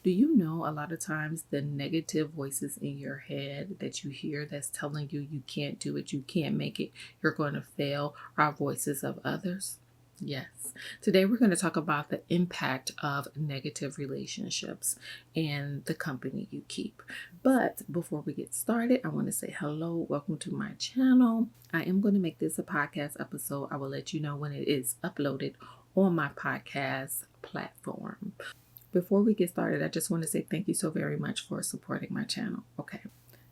Do you know a lot of times the negative voices in your head that you hear that's telling you you can't do it, you can't make it, you're going to fail are voices of others? Yes. Today we're going to talk about the impact of negative relationships and the company you keep. But before we get started, I want to say hello, welcome to my channel. I am going to make this a podcast episode. I will let you know when it is uploaded on my podcast platform. Before we get started, I just want to say thank you so very much for supporting my channel. Okay.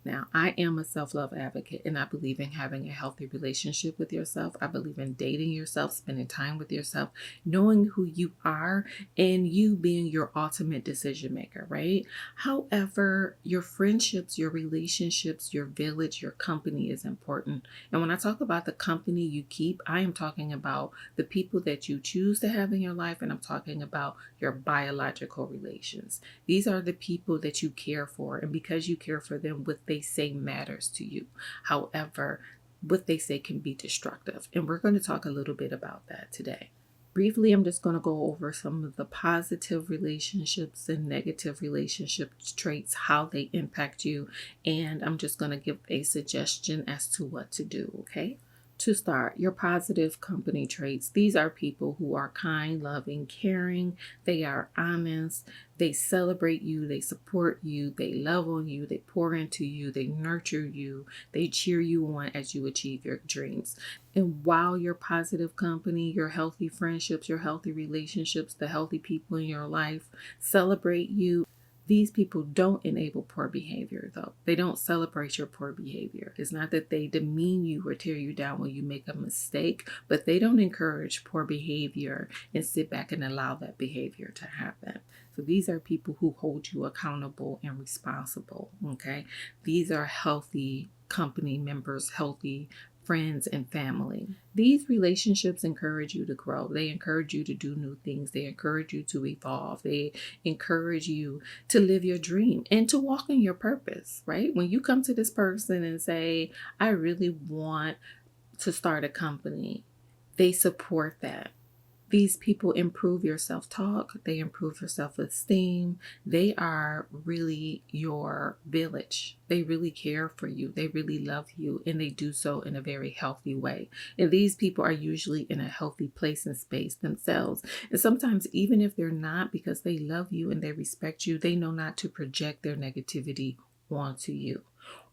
Now, I am a self-love advocate and I believe in having a healthy relationship with yourself. I believe in dating yourself, spending time with yourself, knowing who you are, and you being your ultimate decision maker, right? However, your friendships, your relationships, your village, your company is important. And when I talk about the company you keep, I am talking about the people that you choose to have in your life, and I'm talking about your biological relations. These are the people that you care for, and because you care for them, what they say matters to you. However, what they say can be destructive, and we're going to talk a little bit about that today. Briefly, I'm just going to go over some of the positive relationships and negative relationship traits, how they impact you, and I'm just going to give a suggestion as to what to do, okay? To start, your positive company traits. These are people who are kind, loving, caring. They are honest. They celebrate you. They support you. They love on you. They pour into you. They nurture you. They cheer you on as you achieve your dreams. And while your positive company, your healthy friendships, your healthy relationships, the healthy people in your life celebrate you, these people don't enable poor behavior, though. They don't celebrate your poor behavior. It's not that they demean you or tear you down when you make a mistake, but they don't encourage poor behavior and sit back and allow that behavior to happen. So these are people who hold you accountable and responsible, okay? These are healthy company members, healthy friends and family. These relationships encourage you to grow. They encourage you to do new things. They encourage you to evolve. They encourage you to live your dream and to walk in your purpose, right? When you come to this person and say, I really want to start a company, they support that. These people improve your self-talk. They improve your self-esteem. They are really your village. They really care for you. They really love you, and they do so in a very healthy way. And these people are usually in a healthy place and space themselves. And sometimes even if they're not, because they love you and they respect you, they know not to project their negativity onto you.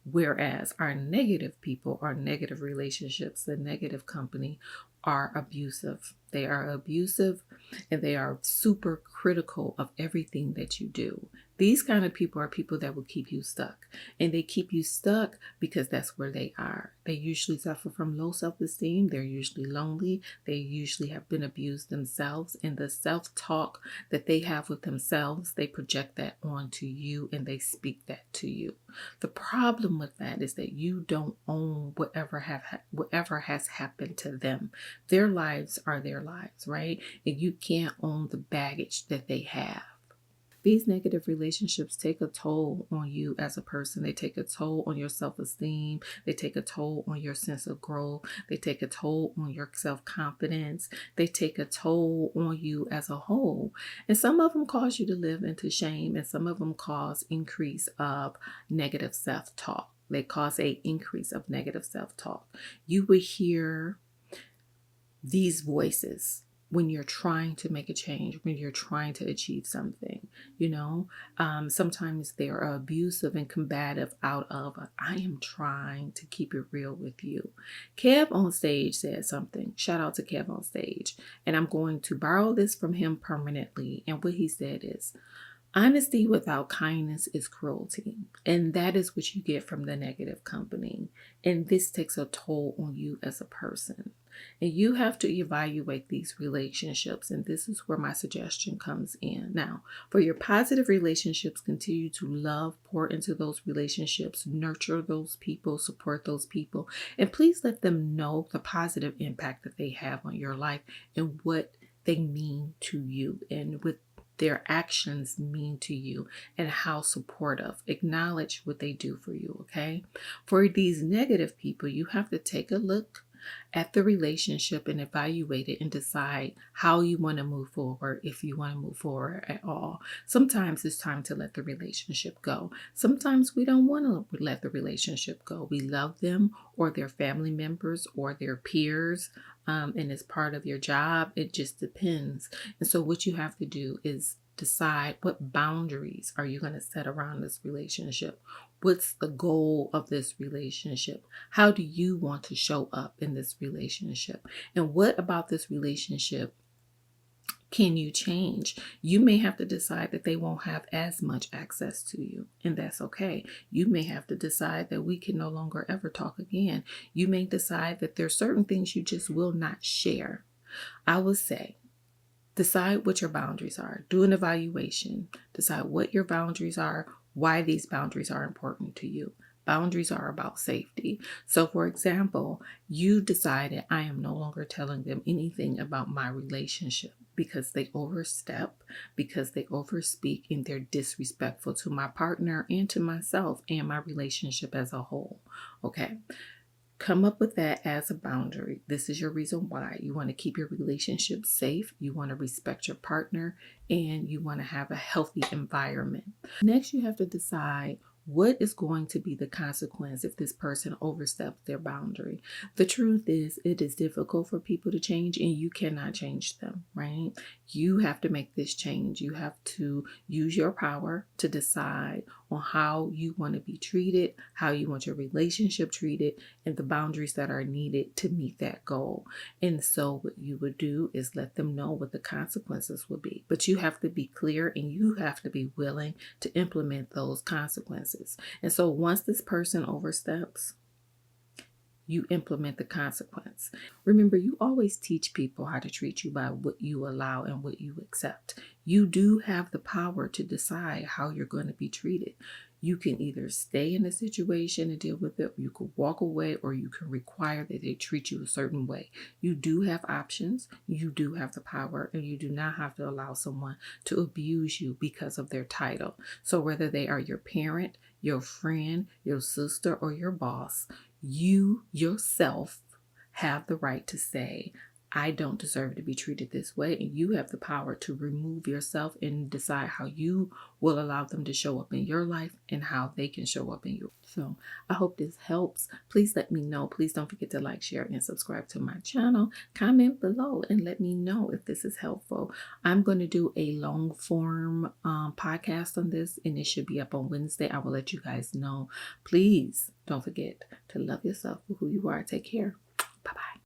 Whereas our negative people, our negative relationships, the negative company are abusive. They are abusive and they are super critical of everything that you do. These kind of people are people that will keep you stuck. And they keep you stuck because that's where they are. They usually suffer from low self-esteem. They're usually lonely. They usually have been abused themselves. And the self-talk that they have with themselves, they project that onto you and they speak that to you. The problem with that is that you don't own whatever has happened to them. Their lives are their lives, right? And you can't own the baggage that they have. These negative relationships take a toll on you as a person. They take a toll on your self-esteem. They take a toll on your sense of growth. They take a toll on your self-confidence. They take a toll on you as a whole. And some of them cause you to live into shame, and some of them cause increase of negative self-talk. They cause an increase of negative self-talk. You will hear these voices when you're trying to make a change, when you're trying to achieve something, sometimes they're abusive and combative out of, I am trying to keep it real with you. Kev on stage said something. Shout out to Kev on stage. And I'm going to borrow this from him permanently. And what he said is, honesty without kindness is cruelty. And that is what you get from the negative company. And this takes a toll on you as a person. And you have to evaluate these relationships. And this is where my suggestion comes in. Now, for your positive relationships, continue to love, pour into those relationships, nurture those people, support those people. And please let them know the positive impact that they have on your life and what they mean to you and what their actions mean to you and how supportive. Acknowledge what they do for you, okay? For these negative people, you have to take a look at the relationship and evaluate it and decide how you want to move forward, if you want to move forward at all. Sometimes it's time to let the relationship go. Sometimes we don't want to let the relationship go. We love them or their family members or their peers, and it's part of your job. It just depends. And so what you have to do is decide what boundaries are you going to set around this relationship. What's the goal of this relationship? How do you want to show up in this relationship? And what about this relationship can you change? You may have to decide that they won't have as much access to you, and that's okay. You may have to decide that we can no longer ever talk again. You may decide that there's certain things you just will not share. I would say, decide what your boundaries are. Do an evaluation. Decide what your boundaries are, why these boundaries are important to you. Boundaries are about safety. So, for example, you decided I am no longer telling them anything about my relationship because they overstep, because they overspeak, and they're disrespectful to my partner and to myself and my relationship as a whole. Okay. Come up with that as a boundary. This is your reason why. You want to keep your relationship safe. You want to respect your partner and you want to have a healthy environment. Next, you have to decide what is going to be the consequence if this person oversteps their boundary. The truth is, it is difficult for people to change and you cannot change them, right? You have to make this change. You have to use your power to decide on how you want to be treated, how you want your relationship treated, and the boundaries that are needed to meet that goal. And so what you would do is let them know what the consequences will be. But you have to be clear and you have to be willing to implement those consequences. And so once this person oversteps, you implement the consequence. Remember, you always teach people how to treat you by what you allow and what you accept. You do have the power to decide how you're going to be treated. You can either stay in a situation and deal with it, or you can walk away, or you can require that they treat you a certain way. You do have options, you do have the power, and you do not have to allow someone to abuse you because of their title. So whether they are your parent, your friend, your sister, or your boss, you yourself have the right to say, I don't deserve to be treated this way. And you have the power to remove yourself and decide how you will allow them to show up in your life and how they can show up in yours. So I hope this helps. Please let me know. Please don't forget to like, share, and subscribe to my channel. Comment below and let me know if this is helpful. I'm going to do a long form podcast on this, and it should be up on Wednesday. I will let you guys know. Please don't forget to love yourself for who you are. Take care.